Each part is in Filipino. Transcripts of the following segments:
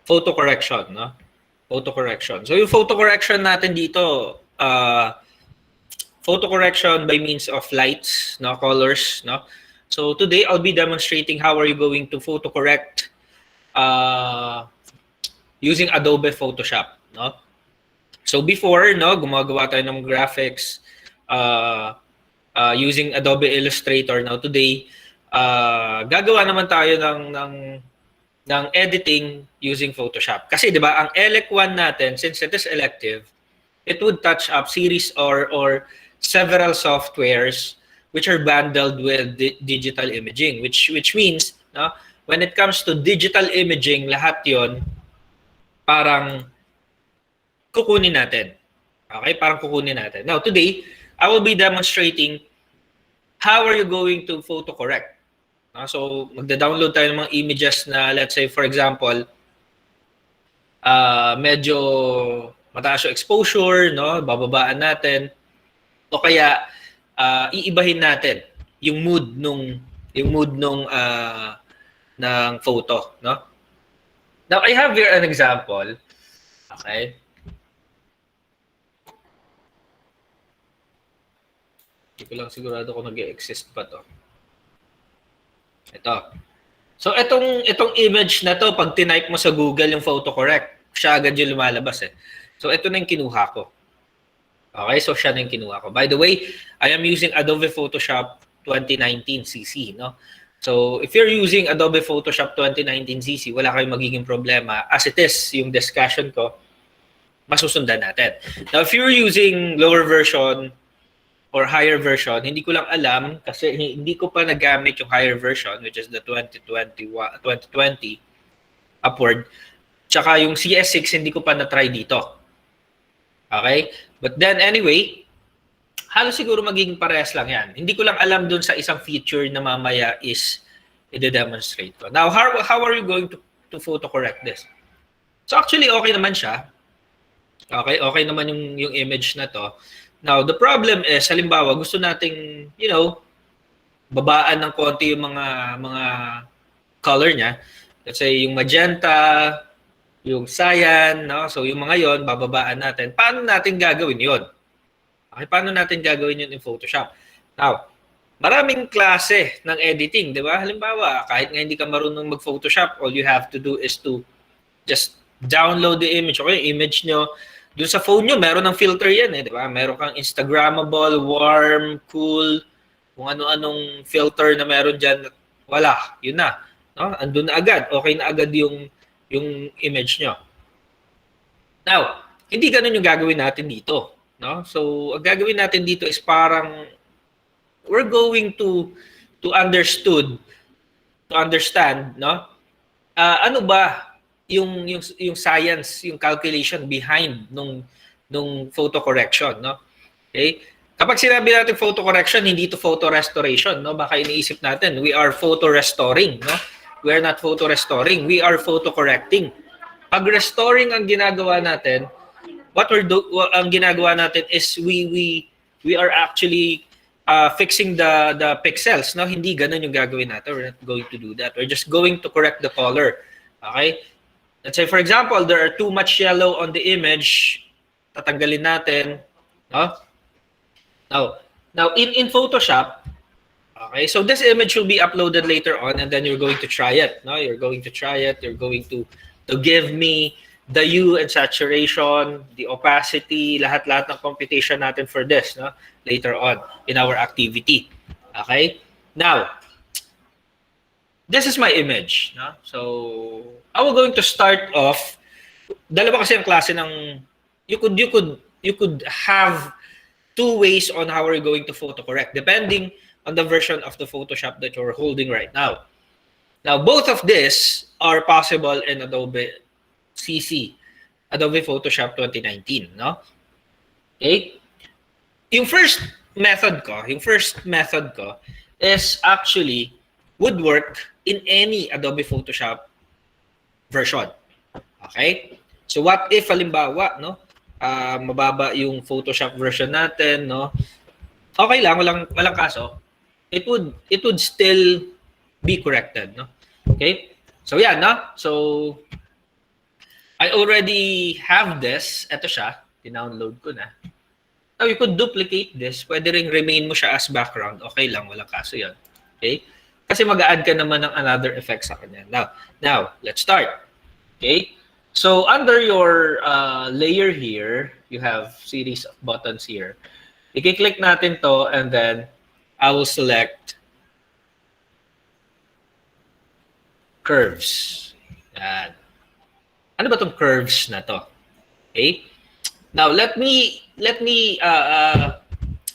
photo correction, no? Photo correction. So yung photo correction natin dito, photo correction by means of lights, no, colors, no. So today I'll be demonstrating how are you going to photo correct using Adobe Photoshop, no. So before, no, gumagawa tayo ng graphics using Adobe Illustrator. Now today, gagawa naman tayo ng editing using Photoshop. Kasi 'di ba, ang ELEC 1 natin, since it is elective, it would touch up series or several softwares which are bundled with digital imaging, which means, no, when it comes to digital imaging, lahat 'yon parang kukunin natin. Okay, parang kukunin natin. Now today, I will be demonstrating how are you going to photo correct. So magda-download tayo ng mga images na, let's say for example, medyo mataas yung exposure, no, bababaan natin, o kaya iibahin natin yung mood nung ng photo, no. Now I have here an example. Okay, hindi ko lang sigurado kung nag-exist pa to. Ito. So itong image na to, pag tinype mo sa Google yung photo correct, siya agad yung lumalabas eh. So ito na yung kinuha ko. Okay, so siya na yung kinuha ko. By the way, I am using Adobe Photoshop 2019 CC, no? So if you're using Adobe Photoshop 2019 CC, wala kayong magiging problema. As it is, yung discussion ko, masusundan natin. Now if you're using lower version or higher version, hindi ko lang alam kasi hindi ko pa nagamit yung higher version, which is the 2020 upward. Tsaka yung CS6 hindi ko pa na-try dito. Okay? But then anyway, halos siguro magiging parehas lang yan. Hindi ko lang alam dun sa isang feature na mamaya is i-demonstrate ko. Now, how are you going to photo correct this? So actually okay naman siya. Okay naman yung image na to. Now, the problem is, halimbawa, gusto nating, babaan ng konti yung mga color niya. Let's say, yung magenta, yung cyan, no? So, yung mga yon bababaan natin. Paano natin gagawin yon? Okay, paano natin gagawin yun in Photoshop? Now, maraming klase ng editing, di ba? Halimbawa, kahit nga hindi ka marunong mag-Photoshop, all you have to do is to just download the image. Okay, image nyo, doon sa phone nyo, meron ng filter yan eh, di ba? Meron kang Instagrammable, warm, cool, kung ano-anong filter na meron dyan, wala, yun na. No? Andun na agad, okay na agad yung image nyo. Now, hindi ganun yung gagawin natin dito. No? So, ang gagawin natin dito is parang we're going to understand, no? Ano ba yung science, yung calculation behind nung photo correction, no? Okay? Kapag sinabi natin photo correction, hindi ito photo restoration, no? Baka iniisip natin, we are photo restoring, no? We are not photo restoring, we are photo correcting. Pag restoring ang ginagawa natin, ang ginagawa natin is we are actually fixing the pixels, no? Hindi ganun yung gagawin natin. We're not going to do that. We're just going to correct the color. Okay? Let's say, for example, there are too much yellow on the image. Tatanggalin natin. No? Now in Photoshop, okay, so this image will be uploaded later on and then you're going to try it. No? You're going to try it. You're going to give me the hue and saturation, the opacity, lahat-lahat ng computation natin for this, no? Later on in our activity. Okay? Now, this is my image, no? So, I was going to start off, dalawa kasi ang klase ng, you could have two ways on how we're going to photo correct, depending on the version of the Photoshop that you're holding right now. Now, both of this are possible in Adobe CC, Adobe Photoshop 2019, no? Okay? Yung first method ko is actually would work in any Adobe Photoshop version. Okay? So what if halimbawa, no? Mababa yung Photoshop version natin, no? Okay lang, walang kaso. It would still be corrected, no? Okay? So yeah, no? So I already have this. Ito siya. Tinownload ko na. Now, you could duplicate this. Pwede ring remain mo siya as background. Okay lang, walang kaso yan. Okay? Kasi mag-add ka naman ng another effect sa kanya. Now, let's start. Okay? So, under your layer here, you have series of buttons here. I-click natin to and then I will select curves. Yan. Ano ba tong curves na to? Okay? Now, let me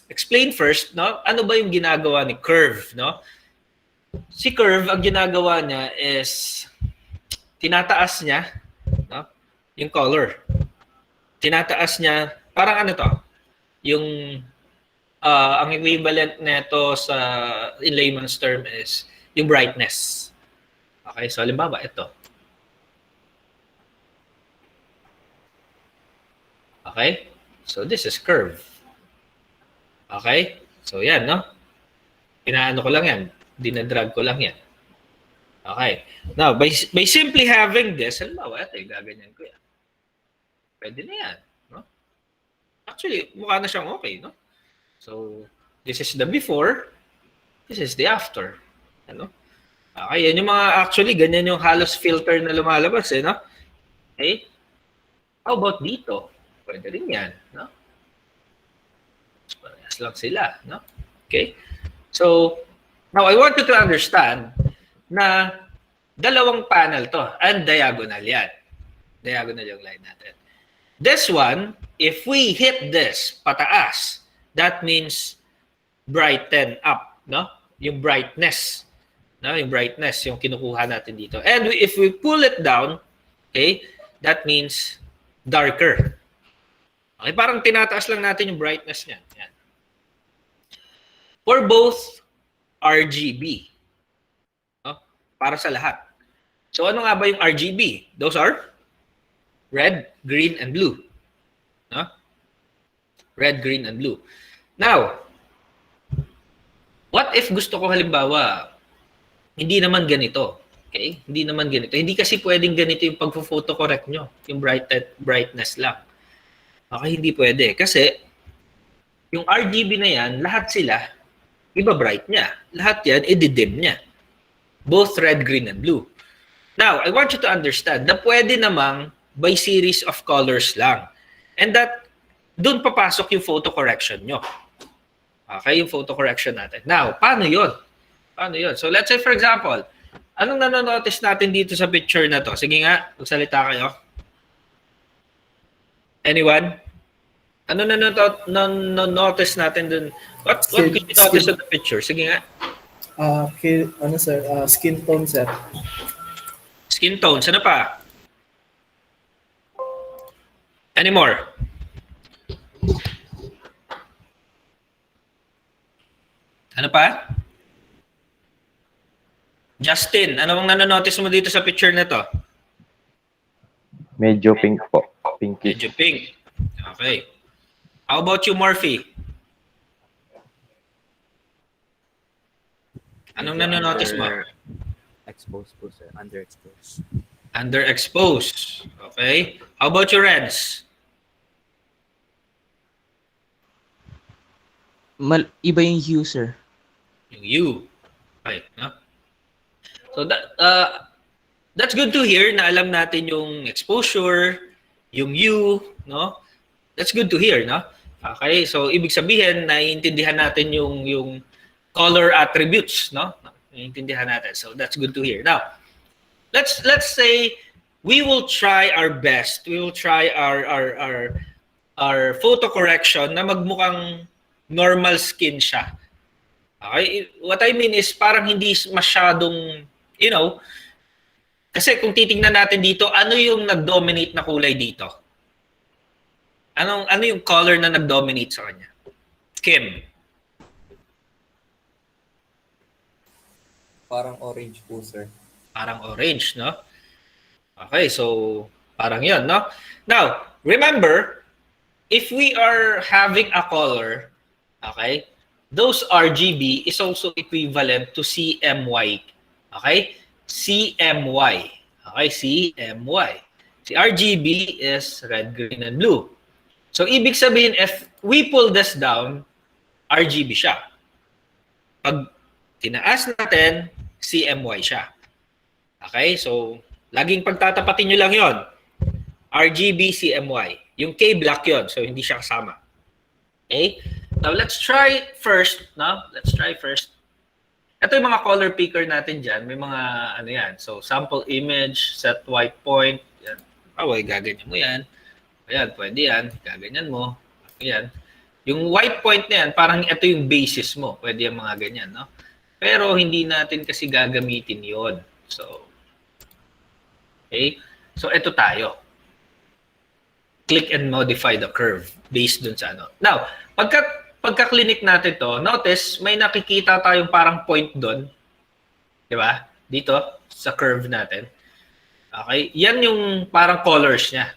explain first, no? Ano ba yung ginagawa ni curve, no? Si curve, ang ginagawa niya is tinataas niya, no? Yung color. Tinataas niya, parang ano to? Yung ang equivalent nito sa in layman's term is yung brightness. Okay, so halimbawa ito. Okay? So this is curve. Okay? So yan, no? Pinaano ko lang yan. Dinadrag ko lang yan. Okay. Now, by simply having this, halimbawa, ito, gaganyan ko yan. Pwede na yan. No? Actually, mukha na siyang okay, no? So, this is the before. This is the after. Ano? Okay, yan yung mga, actually, ganyan yung halos filter na lumalabas, eh, no? Okay? How about dito? Pwede rin yan, no? Parehas lang sila, no? Okay? So, now I want you to understand na dalawang panel to and diagonal yan. Diagonal yung line natin. This one, if we hit this pataas, that means brighten up, no? Yung brightness, no? Yung brightness, yung kinukuha natin dito. And if we pull it down, okay, that means darker. Okay, parang tinataas lang natin yung brightness niyan. Yan. For both RGB. No? Para sa lahat. So ano nga ba yung RGB? Those are red, green, and blue. No? Red, green, and blue. Now, what if gusto ko halimbawa, hindi naman ganito. Okay? Hindi naman ganito. Hindi kasi pwedeng ganito yung pag-photo correct nyo. Yung brightness lang. Okay, hindi pwede. Kasi, yung RGB na yan, lahat sila, iba bright niya. Lahat yan, i-dim niya. Both red, green, and blue. Now, I want you to understand na pwede namang by series of colors lang. And that, doon papasok yung photo correction nyo. Okay, yung photo correction natin. Now, paano yun? Paano yun? So, let's say, for example, anong nanonotice natin dito sa picture na to? Sige nga, magsalita kayo. Anyone? Ano na-notice natin dun? What could you notice in the picture? Sige nga. Ano sir? Skin tone sir. Skin tones. Ano pa? Any more? Ano pa? Justin, ano bang nanonotice mo dito sa picture na to? Medyo pink po. Pinkish. Medyo pink. Okay. How about you, Murphy? Anong nanonotice mo? Exposed po, sir. Underexposed. Underexposed. Okay. How about you, Reds? Iba yung hue, sir. Yung U. Okay. No? So that's good to hear na alam natin yung exposure, yung U, no? That's good to hear, no? Okay, so ibig sabihin naiintindihan natin yung color attributes, no? Naiintindihan natin. So that's good to hear. Now, let's say we will try our best. We will try our photo correction na magmukhang normal skin siya. Okay? What I mean is parang hindi masyadong, you know, kasi kung titingnan natin dito, ano yung nag-dominate na kulay dito? Ano yung color na nag-dominate sa kanya? Kim. Parang orange po, sir. Parang orange, no? Okay, so parang yun, no? Now, remember, if we are having a color, okay, those RGB is also equivalent to CMY. Okay? CMY. Okay, CMY. Si RGB is red, green, and blue. So, ibig sabihin, if we pull this down, RGB siya. Pag tinaas natin, CMY siya. Okay? So, laging pagtatapatin nyo lang yon. RGB, CMY. Yung K black yon. So, hindi siya kasama. Okay? Now, let's try first. No? Let's try first. Ito yung mga color picker natin dyan. May mga ano yan. So, sample image, set white point. Yan. Gaganyan mo yan. Ayan, pwede yan. Gaganyan mo. Ayan. Yung white point na yan, parang ito yung basis mo. Pwede yung mga ganyan, no? Pero hindi natin kasi gagamitin yon. So, okay? So, ito tayo. Click and modify the curve based dun sa ano. Now, pagka-clinic natin to, notice may nakikita tayong parang point doon. Di ba? Dito, sa curve natin. Okay? Yan yung parang colors niya.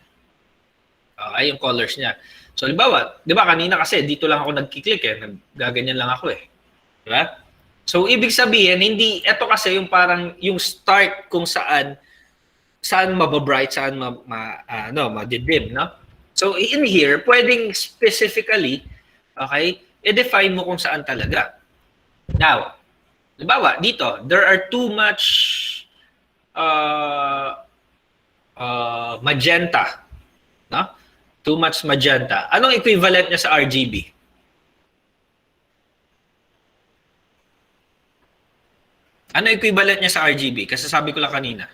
Okay? Yung colors niya. So, halimbawa, di ba kanina kasi dito lang ako nagkiklik eh. Gaganyan lang ako eh. Di ba? So, ibig sabihin, hindi, ito kasi yung parang, yung start kung saan mababright, saan madidim, no? So, in here, pwedeng specifically, okay, i-define mo kung saan talaga. Now, halimbawa, dito, there are too much magenta, no? Too much magenta. Anong equivalent niya sa RGB? Ano equivalent niya sa RGB? Kasi sabi ko lang kanina.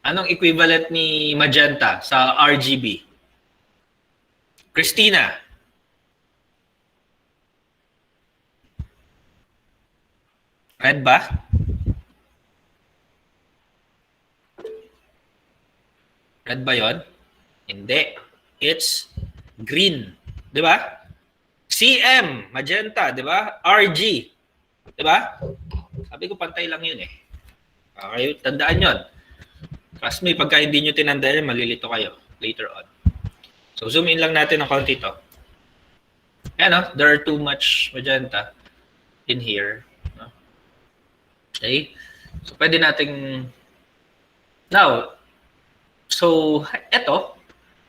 Anong equivalent ni magenta sa RGB? Christina? Red ba? Red ba yon? Hindi. It's green. Di ba? CM, magenta, di ba? RG, di ba? Sabi ko pantay lang yun eh. Okay, tandaan yun. Trust me, pagka hindi nyo tinandaan, malilito kayo later on. So, zoom in lang natin ng konti to. Ayan, no? There are too much magenta in here. No? Okay? So, pwede nating... Now, so, eto.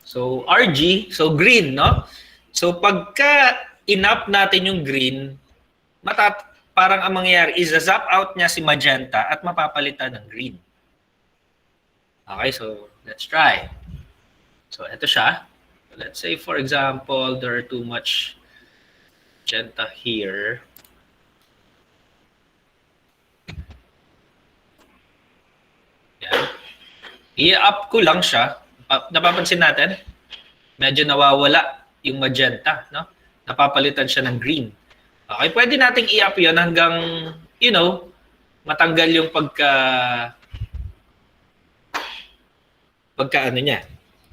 So, RG, so green, no? So, pagka in-up natin yung green, parang ang mangyayari is zap out niya si magenta at mapapalitan ng green. Okay, so let's try. So, ito siya. Let's say, for example, there are too much magenta here. Yan. I-up ko lang siya. Napapansin natin? Medyo nawawala yung magenta, no? Napapalitan siya ng green. Okay, pwede nating i-up yun hanggang, you know, matanggal yung pagka ano niya.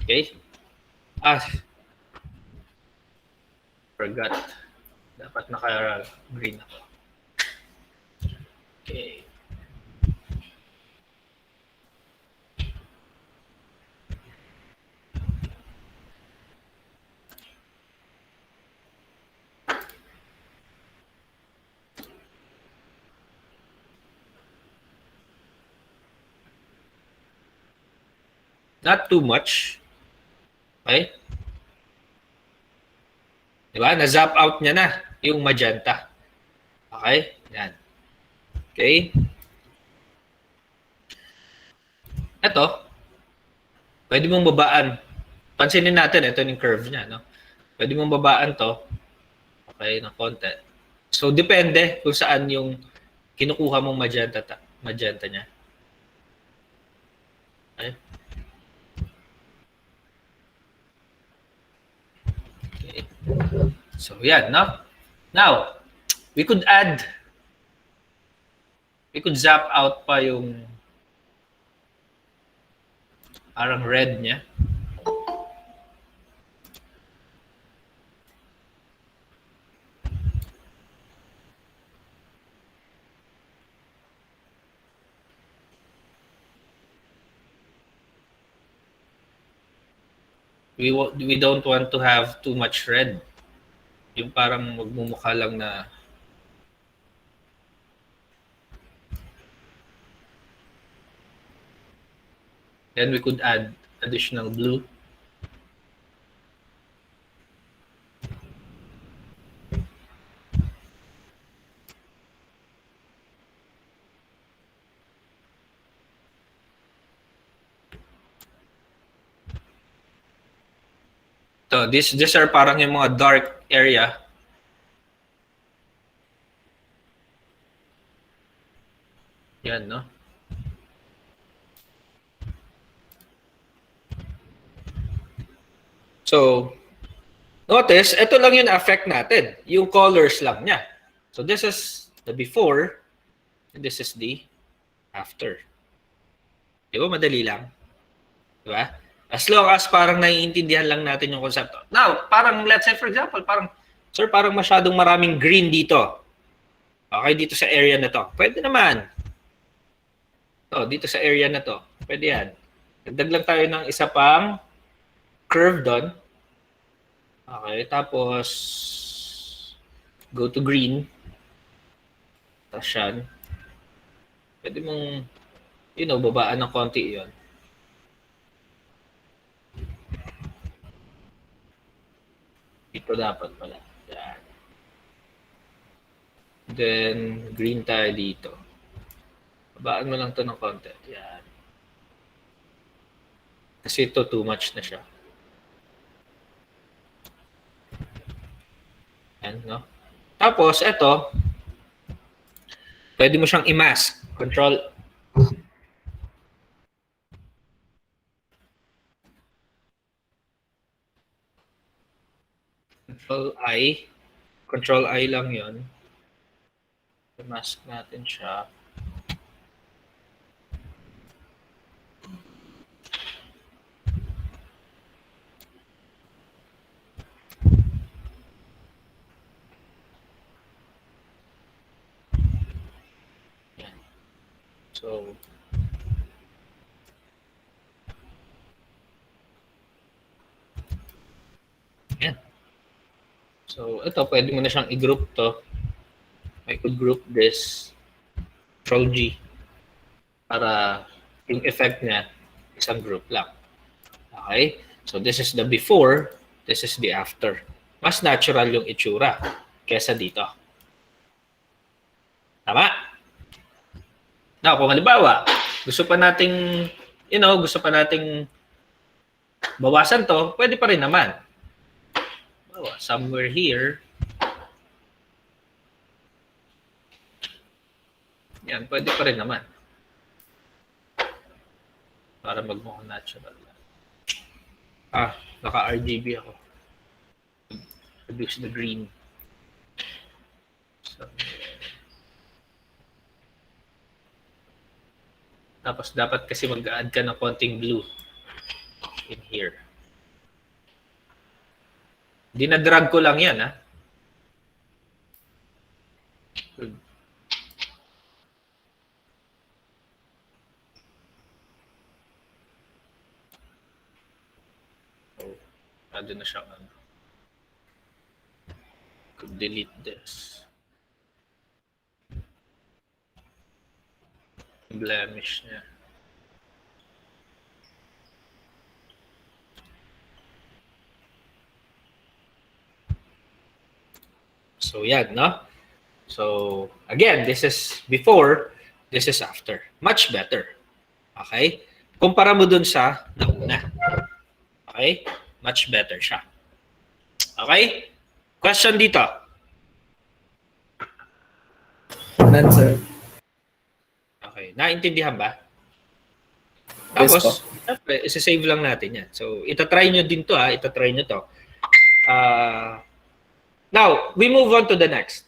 Okay? Forgot. Dapat naka-green ako. Okay. Not too much. Okay? Diba? Na-zap out niya na yung magenta. Okay? Yan. Okay? Ito, pwede mong babaan. Pansinin natin, ito yung curve niya. No? Pwede mong babaan to. Okay, ng konti. So, depende kung saan yung kinukuha mong magenta niya. Okay? So, yan, no? Now, we could zap out pa yung parang red niya. We don't want to have too much red. Yung parang magmumukha lang na Then we could add additional blue. So these are parang yung mga dark area. Yan, no? So, notice, ito lang yung affect natin. Yung colors lang niya. So, this is the before, and this is the after. Di ba? Madali lang. Di ba? As long as parang naiintindihan lang natin yung konsepto. Now, parang, let's say, for example, parang, sir, parang masyadong maraming green dito. Okay, dito sa area na to. Pwede naman. So, dito sa area na to. Pwede yan. Dagdag lang tayo ng isa pang curve doon. Okay, tapos go to green. Tapos yan. Pwede mong, babaan ng konti yon. Ito dapat pala. Yan. Then, green tayo dito. Babaan mo lang to ng konti. Yan. Kasi ito too much na siya. Yan, no? Tapos, ito, pwede mo siyang i-mask. Control I. Control I lang yon. I-mask natin siya. So, yan. So, ito, pwede mo na siyang i-group to. I could group this. Control G. Para yung effect niya, isang group lang. Okay? So, this is the before. This is the after. Mas natural yung itsura kesa dito. Tama? Now, kung halimbawa, gusto pa nating bawasan to, pwede pa rin naman. Somewhere here. Yan, pwede pa rin naman. Para magmukhang natural. Naka-RGB ako. Reduce the green. So, tapos dapat kasi mag-add ka ng konting blue in here. Dinadrag ko lang yan, ha? Good. Ado na siyang ano. Could delete this. Blemish niya. So, yan, no? So, again, this is before, this is after. Much better. Okay? Kumpara mo dun sa nauna. Okay? Much better siya. Okay? Question dito. None, sir. Okay. Naintindihan ba? Yes po. Tapos, isa-save lang natin yan. So, itatry nyo din to, ha? Itatry nyo to. Now, we move on to the next.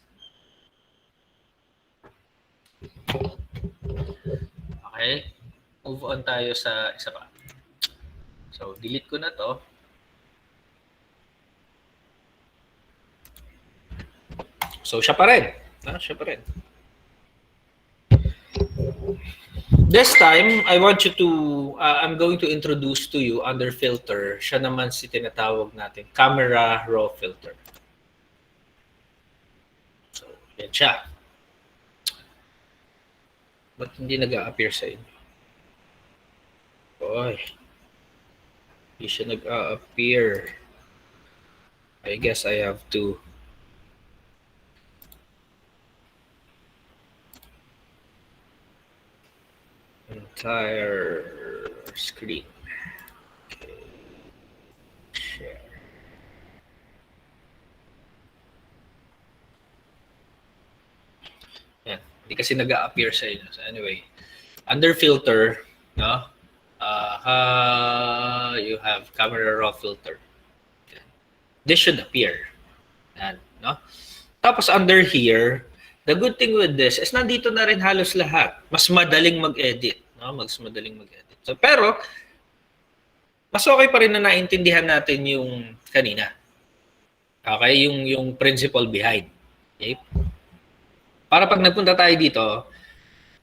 Okay. Move on tayo sa isa pa. So, delete ko na to. So, siya pa rin. Siya pa rin. This time, I want you to, I'm going to introduce to you under filter, siya naman si tinatawag natin, camera raw filter. So, yan siya. Ba't hindi nag-a-appear sa inyo? So, Oy. Hindi siya nag-appear. I guess I have to entire screen. Okay. Share. Yan. Hindi kasi nag-appear sa inyo. So anyway, under filter, no? You have camera raw filter. Yan. This should appear. Yan, no? Tapos under here, the good thing with this is nandito na rin halos lahat. Mas madaling mag-edit, no? Mas madaling mag-edit. So pero mas okay pa rin na naintindihan natin yung kanina. Okay, yung principle behind. Okay? Para pag nagpunta tayo dito,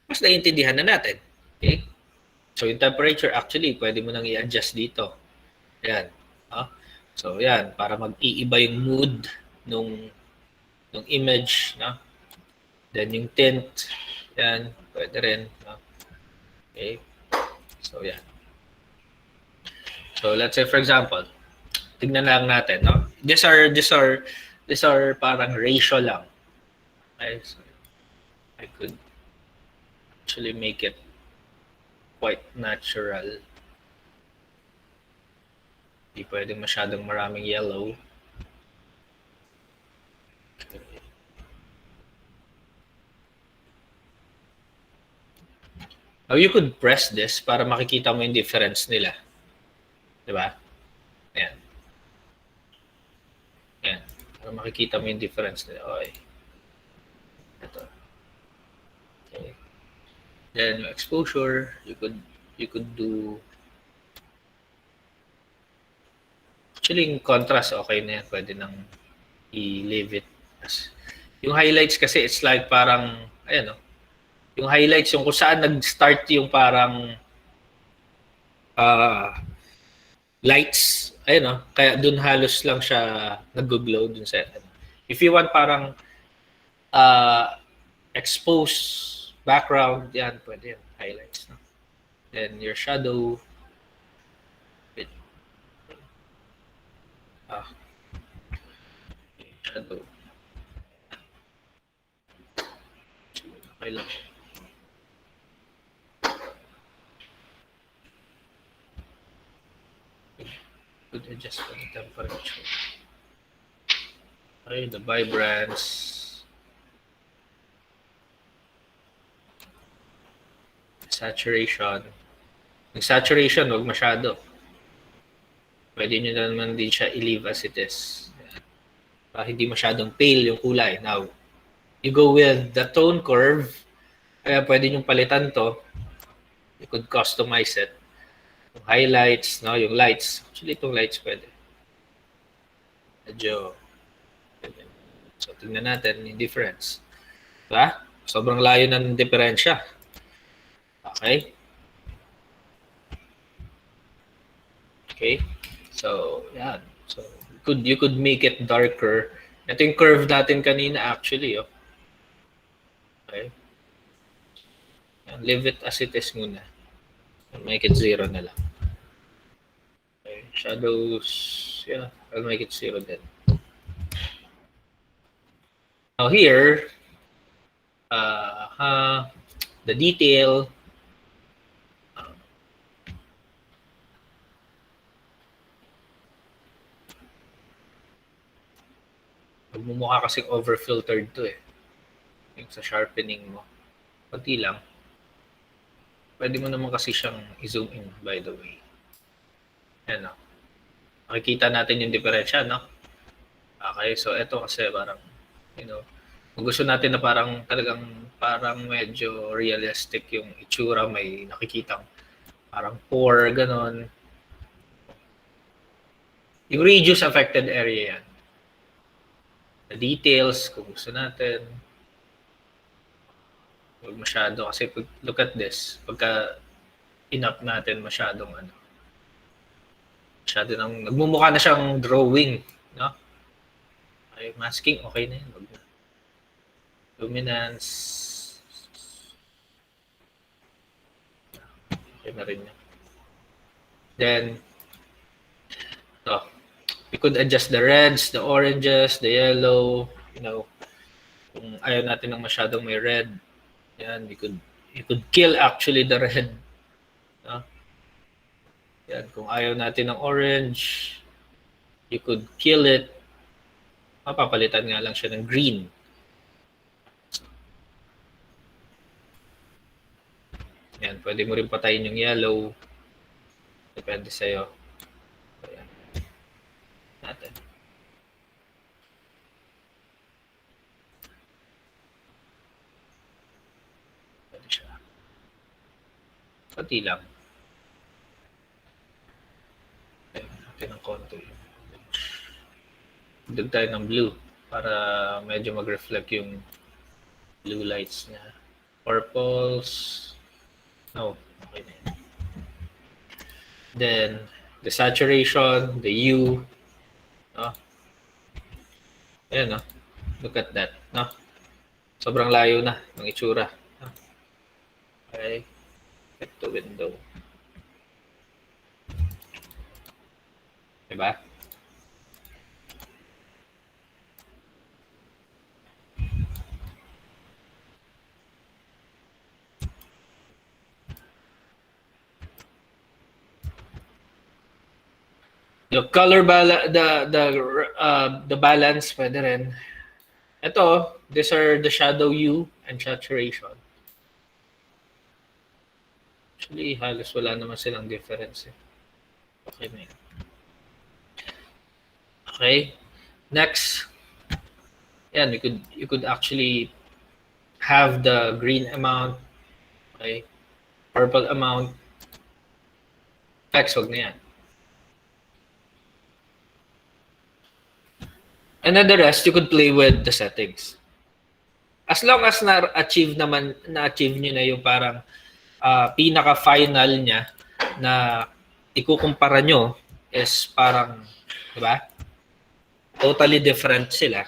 mas naiintindihan na natin. Okay? So yung temperature actually pwede mo nang i-adjust dito. Yan. No? So yan, para mag-iiba yung mood nung image, no? Then yung tint, yan, pwede rin, no? Okay. So yan. So let's say for example, tignan lang natin, no? These are parang ratio lang. Okay, so I could actually make it quite natural. Hindi pwedeng masyadong maraming yellow. Okay. Now you could press this para makikita mo yung difference nila. Diba? Ayan. Ayan. Para makikita mo yung difference nila. Okay. Ito. Okay. Then yung exposure, you could do actually yung contrast okay na yan. Pwede nang i-leave it as yung highlights kasi it's like parang ayan no. Yung highlights yung kung saan nag-start yung parang lights, ayun no, kaya dun halos lang siya nag-glow dun sa if you want parang expose background, yan, pwede yan, highlights, no? Then your shadow, shadow, okay lang. Could adjust for the temperature. Okay, the vibrance, saturation. Yung saturation, wag masyado. Pwede nyo na naman din siya i-leave as it is. Para hindi masyadong pale yung kulay. Now, you go with the tone curve. Kaya pwede nyo palitan to. You could customize it. Yung highlights, no? Yung lights. Actually, itong lights pwede. Medyo. So, tingnan natin yung difference. Diba? Sobrang layo ng diferensya. Okay? Okay? So, yan. So, you could make it darker. Ito yung curve natin kanina actually. Oh. Okay? Yan, leave it as it is muna. Make it 0 na lang. Okay. Shadows, yeah, I'll make it 0 then. Now here, the detail, magmumukha kasing over-filtered to eh. Yung sa sharpening mo. Pati lang. Pwede mo naman kasi siyang i-zoom in, by the way. Ayan, no? Makikita natin yung diferensya, no? Okay, so ito kasi parang, you know, kung gusto natin na parang talagang parang medyo realistic yung itsura, may nakikitang parang pore, ganon. Yung radius affected area yan. The details, kung gusto natin. Huwag masyado kasi look at this. Pagka in-up natin masyadong masyado nang nagmumukha na siyang drawing, no? Ay, masking okay na 'yan, wag na. Luminance. Okay na rin 'yan. Then, ito, we could adjust the reds, the oranges, the yellow, kung ayaw natin ng masyadong may red, yan, you could kill actually the red. No? Yan, kung ayaw natin ng orange, you could kill it. Mapapalitan nga lang siya ng green. Yan, pwede mo rin patayin yung yellow. Depende sa'yo. Ayan. Natin. Pwede siya. Pati lang. Ayan, natin ang konti. Dugtong tayo ng blue para medyo mag-reflect yung blue lights niya. Purples. No, okay na yun. Then, the saturation, the hue. No? Ayan, no? Look at that. No? Sobrang layo na ng itsura. No? Okay. Get to window. Diba? The color the balance pwede rin. Ito, these are the shadow hue and saturation. Actually, halos wala naman silang difference. Okay na yun. Okay. Next. Yan, you could actually have the green amount. Okay. Purple amount. Text, wag na yan. And then the rest, you could play with the settings. As long as na-achieve nyo na yung parang pinaka-final niya na ikukumpara nyo is parang, di ba? Totally different sila.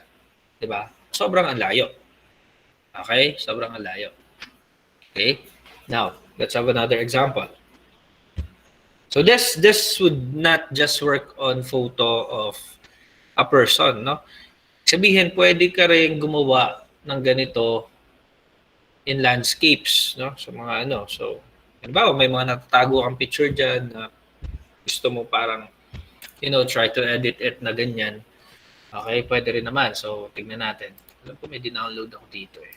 Di ba? Sobrang ang layo. Okay? Sobrang ang layo. Okay? Now, let's have another example. So this would not just work on photo of a person, no? Sabihin, pwede ka rin gumawa ng ganito in landscapes, no? Sa mga ano. So, halimbawa, may mga natatago kang picture dyan na gusto mo parang, try to edit it na ganyan. Okay, pwede rin naman. So, tignan natin. Alam ko may dinownload ako dito eh.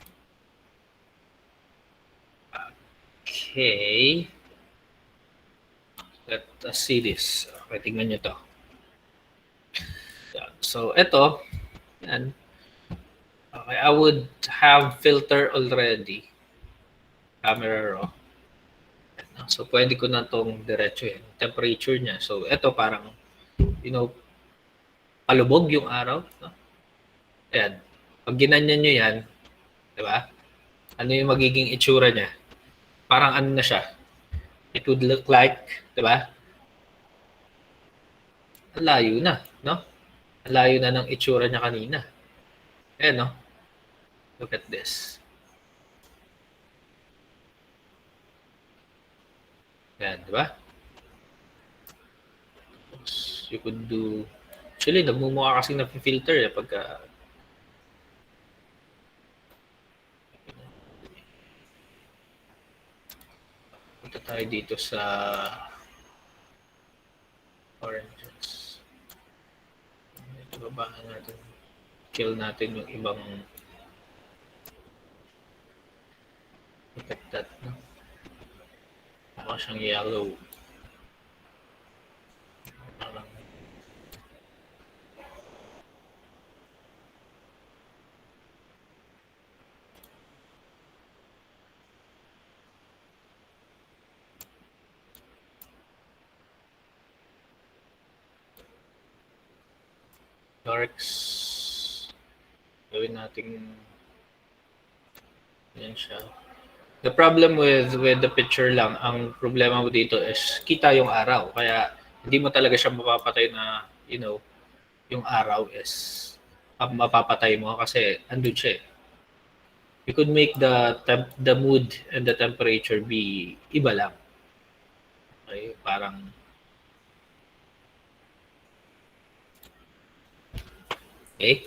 Okay. Let us see this. Okay, tignan nyo to. So, ito, yan. Okay, I would have filter already. Camera raw. So, pwede ko na itong diretso yan. Temperature niya. So, ito parang, palubog yung araw. No? Ayan. Pag ginanyan nyo yan, di ba? Ano yung magiging itsura niya? Parang ano na siya? It would look like, di ba? Layo na, no? Layo na ng itsura niya kanina. Ayan, no? Look at this. Ayan, di ba? You could do... Actually, nagmumukha kasing na-filter pagka... Punta tayo dito sa... oranges. Babahan natin. Kill natin yung ibang look at that, no? Mukha siyang yellow. Parang darks. Gawin natin yan siya. The problem with the picture lang, ang problema mo dito is kita yung araw. Kaya hindi mo talaga siya mapapatay na, yung araw is mapapatay mo kasi andun siya eh. You could make the mood and the temperature be iba lang. Okay, parang Okay?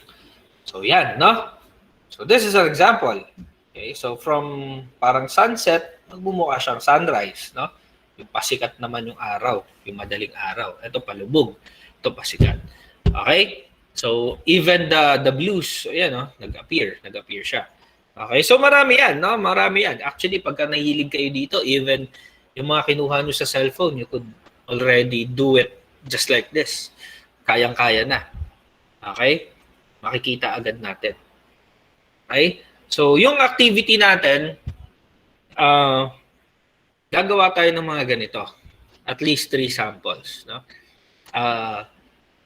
So yan, no? So this is an example. Okay? So from parang sunset, magbumuka siyang sunrise, no? Yung pasikat naman yung araw, yung madaling araw. Ito palubog, ito pasikat. Okay? So even the blues, ayan, no? Nag-appear siya. Okay? So marami yan, no? Marami yan. Actually, pagka nahilig kayo dito, even yung mga kinuha nyo sa cellphone, you could already do it just like this. Kayang-kaya na. Okay? Makikita agad natin. Okay? So, yung activity natin, gagawa tayo ng mga ganito. At least 3 samples. No?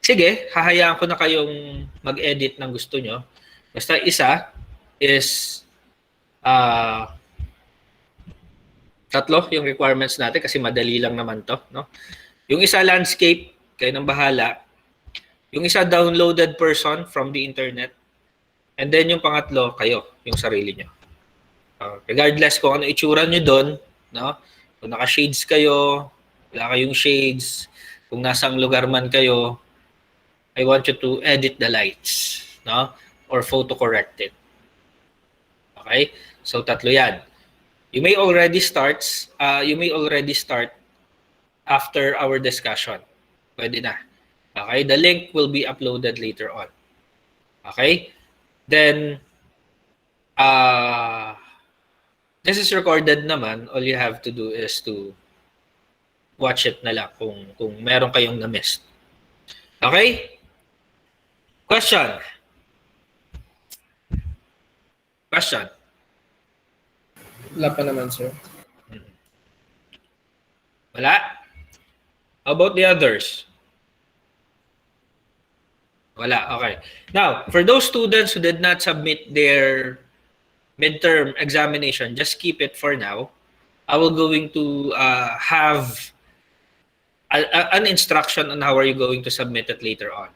Sige, hahayaan ko na kayong mag-edit ng gusto nyo. Basta isa is 3 yung requirements natin kasi madali lang naman to. No? Yung isa landscape, kayo nang bahala. Yung isa downloaded person from the internet. And then yung pangatlo, kayo, yung sarili nyo. Regardless kung ano itsura nyo doon, no? Kung naka-shades kayo, wala kayong shades, kung nasang lugar man kayo, I want you to edit the lights, no? Or photo correct it. Okay? So 3 yan. You may already start after our discussion. Pwede na. Okay? The link will be uploaded later on. Okay? Then, this is recorded naman. All you have to do is to watch it na lang kung meron kayong na-miss. Okay? Question? Question? Wala pa naman, sir. Wala? How about the others? Wala, okay. Now, for those students who did not submit their midterm examination, just keep it for now. I will going to have an instruction on how are you going to submit it later on.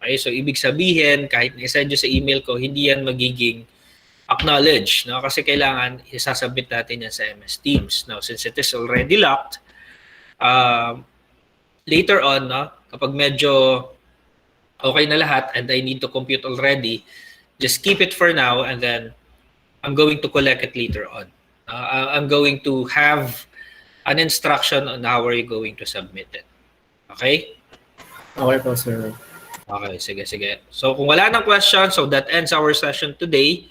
Okay, so ibig sabihin, kahit na-send nyo sa email ko, hindi yan magiging acknowledge, no? Kasi kailangan isasubmit natin yan sa MS Teams. Now, since it is already locked, later on, no, kapag medyo okay na lahat and I need to compute already, just keep it for now and then I'm going to collect it later on. I'm going to have an instruction on how are you going to submit it. Okay? Okay po, sir. Okay, sige, sige. So kung wala nang question, so that ends our session today.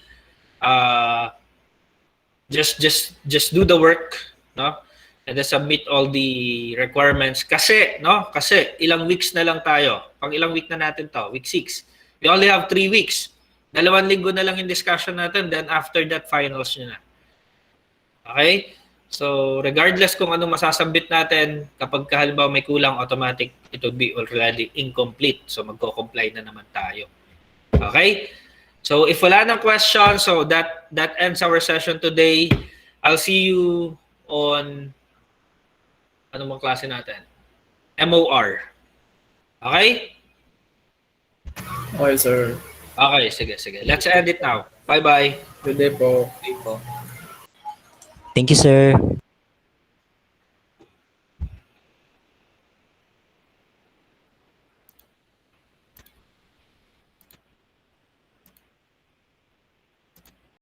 Just do the work, no? And then submit all the requirements. Kasi ilang weeks na lang tayo. Pag ilang week na natin to, week 6. We only have 3 weeks. 2 linggo na lang yung discussion natin, then after that, finals nyo na. Okay? So, regardless kung anong masasabit natin, kapag halimbawa may kulang automatic, it would be already incomplete. So, magko-comply na naman tayo. Okay? So, if wala nang question, so that ends our session today. I'll see you on ano bang klase natin? MOR. Okay? Okay, sir. Okay, sige, sige. Let's end it now. Bye-bye. Good day po. Okay po. Thank you, sir.